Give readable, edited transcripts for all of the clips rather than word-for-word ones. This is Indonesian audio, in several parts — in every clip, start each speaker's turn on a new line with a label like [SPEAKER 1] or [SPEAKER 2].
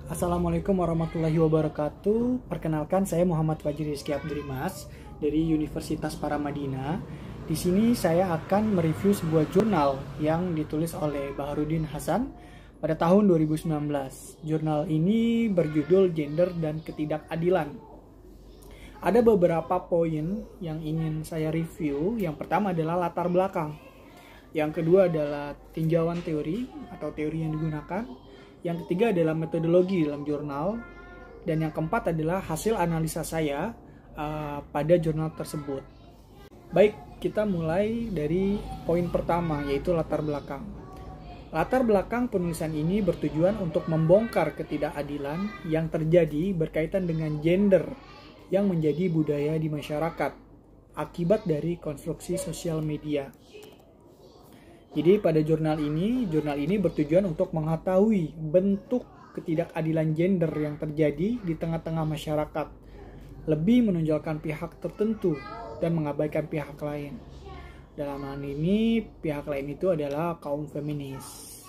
[SPEAKER 1] Assalamualaikum warahmatullahi wabarakatuh. Perkenalkan, saya Muhammad Fajri Rizky Abdurimas dari Universitas Paramadina. Di sini saya akan mereview sebuah jurnal yang ditulis oleh Baharudin Hasan pada tahun 2019. Jurnal ini berjudul Gender dan Ketidakadilan. Ada beberapa poin yang ingin saya review. Yang pertama adalah latar belakang. Yang kedua adalah tinjauan teori atau teori yang digunakan. Yang ketiga adalah metodologi dalam jurnal. Dan yang keempat adalah hasil analisa saya pada jurnal tersebut. Baik, kita mulai dari poin pertama, yaitu latar belakang. Latar belakang penulisan ini bertujuan untuk membongkar ketidakadilan yang terjadi berkaitan dengan gender yang menjadi budaya di masyarakat akibat dari konstruksi sosial media. Jadi pada jurnal ini bertujuan untuk mengetahui bentuk ketidakadilan gender yang terjadi di tengah-tengah masyarakat, lebih menonjolkan pihak tertentu dan mengabaikan pihak lain. Dalam hal ini, pihak lain itu adalah kaum feminis.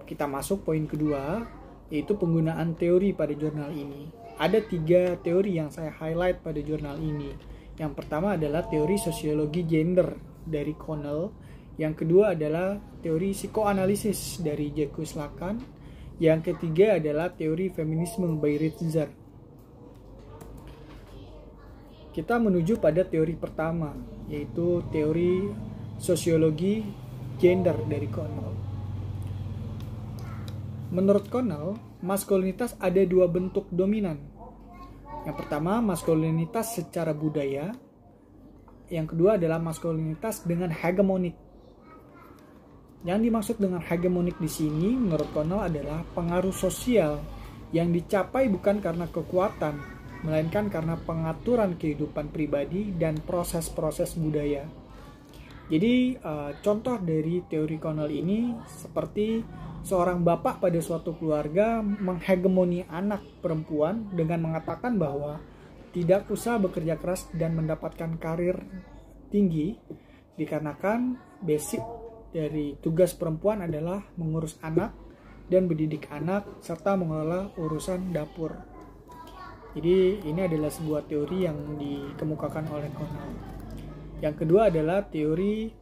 [SPEAKER 1] Kita masuk poin kedua, yaitu penggunaan teori pada jurnal ini. Ada 3 teori yang saya highlight pada jurnal ini. Yang pertama adalah teori sosiologi gender dari Connell. Yang kedua adalah teori psikoanalisis dari Jacques Lacan. Yang ketiga adalah teori feminisme by Ritzler. Kita menuju pada teori pertama, yaitu teori sosiologi gender dari Connell. Menurut Connell, maskulinitas ada 2 bentuk dominan. Yang pertama, maskulinitas secara budaya. Yang kedua adalah maskulinitas dengan hegemonik. Yang dimaksud dengan hegemonik di sini menurut Connell adalah pengaruh sosial yang dicapai bukan karena kekuatan, melainkan karena pengaturan kehidupan pribadi dan proses-proses budaya. Jadi contoh dari teori Connell ini seperti seorang bapak pada suatu keluarga menghegemoni anak perempuan dengan mengatakan bahwa tidak usah bekerja keras dan mendapatkan karir tinggi dikarenakan basic dari tugas perempuan adalah mengurus anak dan mendidik anak serta mengelola urusan dapur. Jadi ini adalah sebuah teori yang dikemukakan oleh Connell. Yang kedua adalah teori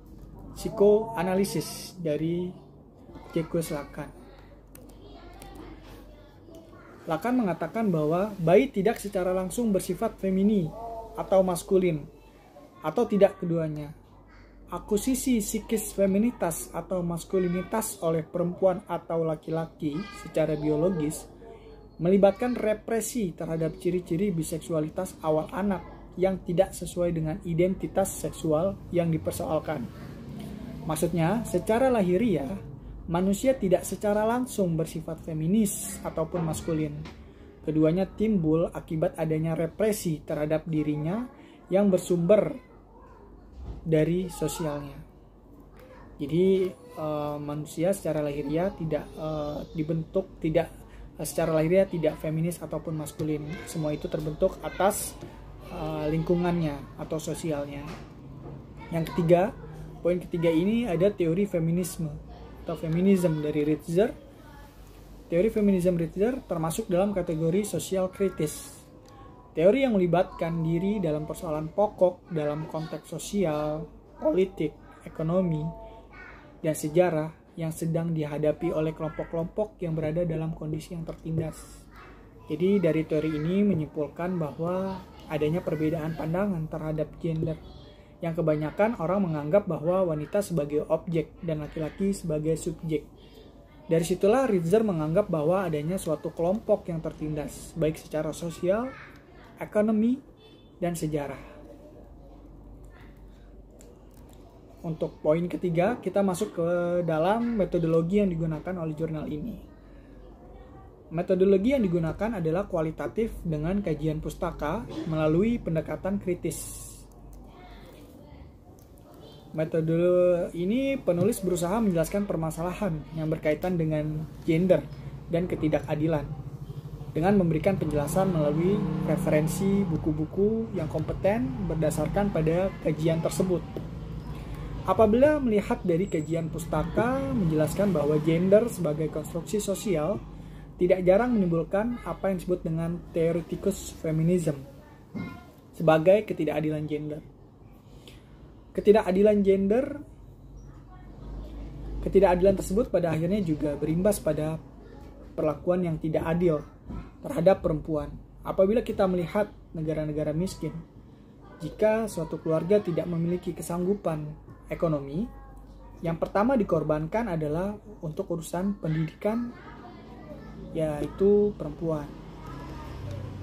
[SPEAKER 1] psikoanalisis dari Jacques Lacan. Lacan mengatakan bahwa bayi tidak secara langsung bersifat femini atau maskulin, atau tidak keduanya. Akuisisi psikis feminitas atau maskulinitas oleh perempuan atau laki-laki secara biologis melibatkan represi terhadap ciri-ciri biseksualitas awal anak yang tidak sesuai dengan identitas seksual yang dipersoalkan. Maksudnya, secara lahiriah, manusia tidak secara langsung bersifat feminis ataupun maskulin. Keduanya timbul akibat adanya represi terhadap dirinya yang bersumber dari sosialnya. Jadi manusia secara lahiriah tidak secara lahiriah tidak feminis ataupun maskulin. Semua itu terbentuk atas lingkungannya atau sosialnya. Yang ketiga, poin ketiga ini ada teori feminisme atau feminism dari Ritzler. Teori feminism Ritzler termasuk dalam kategori sosial kritis. Teori yang melibatkan diri dalam persoalan pokok dalam konteks sosial, politik, ekonomi, dan sejarah yang sedang dihadapi oleh kelompok-kelompok yang berada dalam kondisi yang tertindas. Jadi dari teori ini menyimpulkan bahwa adanya perbedaan pandangan terhadap gender, yang kebanyakan orang menganggap bahwa wanita sebagai objek dan laki-laki sebagai subjek. Dari situlah Ritzler menganggap bahwa adanya suatu kelompok yang tertindas, baik secara sosial, ekonomi, dan sejarah. Untuk poin ketiga, kita masuk ke dalam metodologi yang digunakan oleh jurnal ini. Metodologi yang digunakan adalah kualitatif dengan kajian pustaka melalui pendekatan kritis. Metode ini penulis berusaha menjelaskan permasalahan yang berkaitan dengan gender dan ketidakadilan dengan memberikan penjelasan melalui referensi buku-buku yang kompeten berdasarkan pada kajian tersebut. Apabila melihat dari kajian pustaka menjelaskan bahwa gender sebagai konstruksi sosial tidak jarang menimbulkan apa yang disebut dengan theoretical feminism sebagai ketidakadilan gender. Ketidakadilan tersebut pada akhirnya juga berimbas pada perlakuan yang tidak adil terhadap perempuan. Apabila kita melihat negara-negara miskin, jika suatu keluarga tidak memiliki kesanggupan ekonomi, yang pertama dikorbankan adalah untuk urusan pendidikan, yaitu perempuan.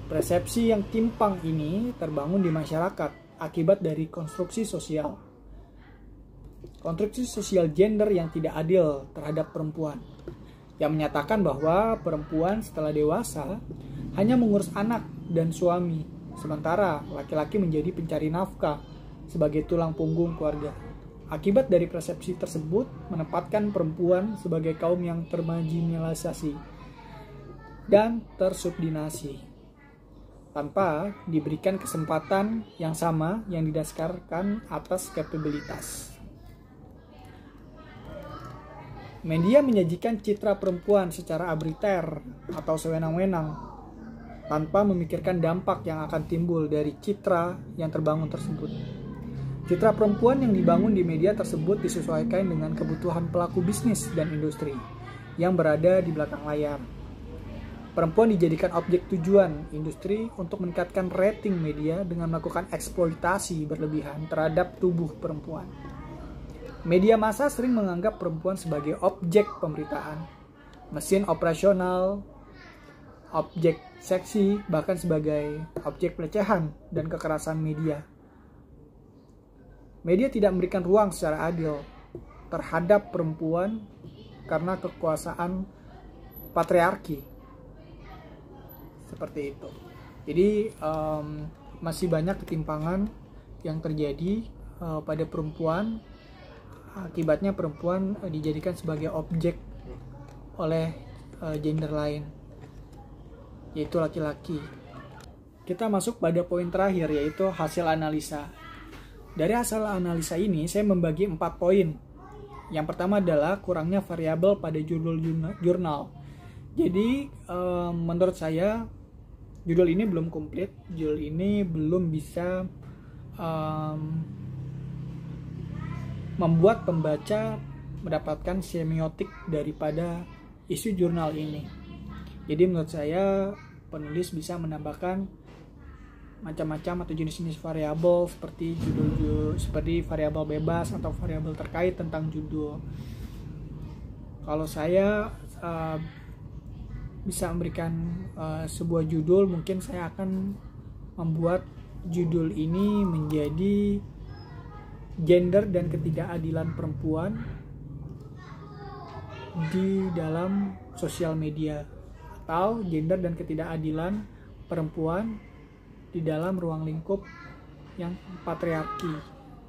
[SPEAKER 1] Persepsi yang timpang ini terbangun di masyarakat akibat dari konstruksi sosial gender yang tidak adil terhadap perempuan, yang menyatakan bahwa perempuan setelah dewasa hanya mengurus anak dan suami, sementara laki-laki menjadi pencari nafkah sebagai tulang punggung keluarga. Akibat dari persepsi tersebut menempatkan perempuan sebagai kaum yang termarginalisasi dan tersubordinasi, tanpa diberikan kesempatan yang sama yang didasarkan atas kapabilitas. Media menyajikan citra perempuan secara arbitrter atau sewenang-wenang, tanpa memikirkan dampak yang akan timbul dari citra yang terbangun tersebut. Citra perempuan yang dibangun di media tersebut disesuaikan dengan kebutuhan pelaku bisnis dan industri yang berada di belakang layar. Perempuan dijadikan objek tujuan industri untuk meningkatkan rating media dengan melakukan eksploitasi berlebihan terhadap tubuh perempuan. Media massa sering menganggap perempuan sebagai objek pemberitaan, mesin operasional, objek seksi, bahkan sebagai objek pelecehan dan kekerasan media. Media tidak memberikan ruang secara adil terhadap perempuan karena kekuasaan patriarki. Seperti itu. Jadi masih banyak ketimpangan yang terjadi pada perempuan. Akibatnya perempuan dijadikan sebagai objek oleh gender lain, yaitu laki-laki. Kita masuk pada poin terakhir, yaitu hasil analisa. Dari hasil analisa ini saya membagi 4 poin. Yang pertama adalah kurangnya variabel pada judul jurnal. Jadi menurut saya judul ini belum komplit, judul ini belum bisa membuat pembaca mendapatkan semiotik daripada isu jurnal ini. Jadi menurut saya penulis bisa menambahkan macam-macam atau jenis-jenis variabel seperti seperti variabel bebas atau variabel terkait tentang judul. Kalau saya bisa memberikan sebuah judul, mungkin saya akan membuat judul ini menjadi gender dan ketidakadilan perempuan di dalam sosial media, atau gender dan ketidakadilan perempuan di dalam ruang lingkup yang patriarki,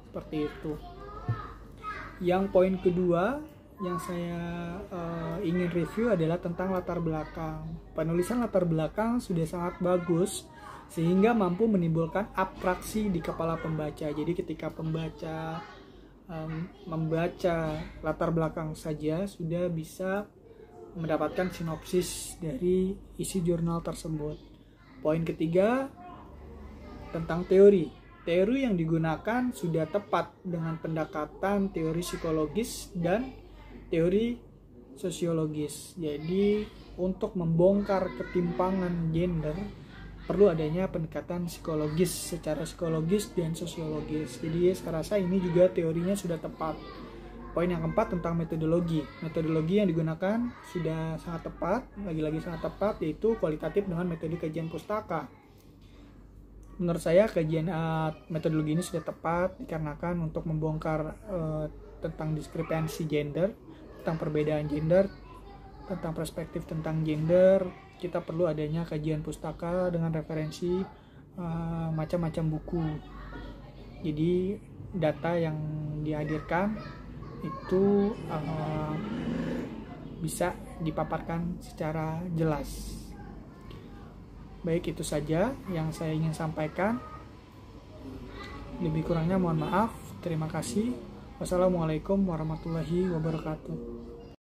[SPEAKER 1] seperti itu. Yang poin kedua yang saya ingin review adalah tentang latar belakang. Penulisan latar belakang sudah sangat bagus sehingga mampu menimbulkan atraksi di kepala pembaca. Jadi ketika pembaca membaca latar belakang saja sudah bisa mendapatkan sinopsis dari isi jurnal tersebut. Poin ketiga tentang teori. Teori yang digunakan sudah tepat dengan pendekatan teori psikologis dan teori sosiologis. Jadi untuk membongkar ketimpangan gender perlu adanya pendekatan psikologis, secara psikologis dan sosiologis. Jadi saya rasa ini juga teorinya sudah tepat. Poin yang keempat tentang metodologi. Metodologi yang digunakan sudah sangat tepat, lagi-lagi sangat tepat, yaitu kualitatif dengan metode kajian pustaka. Menurut saya kajian metodologi ini sudah tepat dikarenakan untuk membongkar tentang diskrepansi gender, tentang perbedaan gender, tentang perspektif tentang gender, kita perlu adanya kajian pustaka dengan referensi macam-macam buku. Jadi data yang dihadirkan itu bisa dipaparkan secara jelas. Baik, itu saja yang saya ingin sampaikan. Lebih kurangnya mohon maaf. Terima kasih. Wassalamualaikum warahmatullahi wabarakatuh.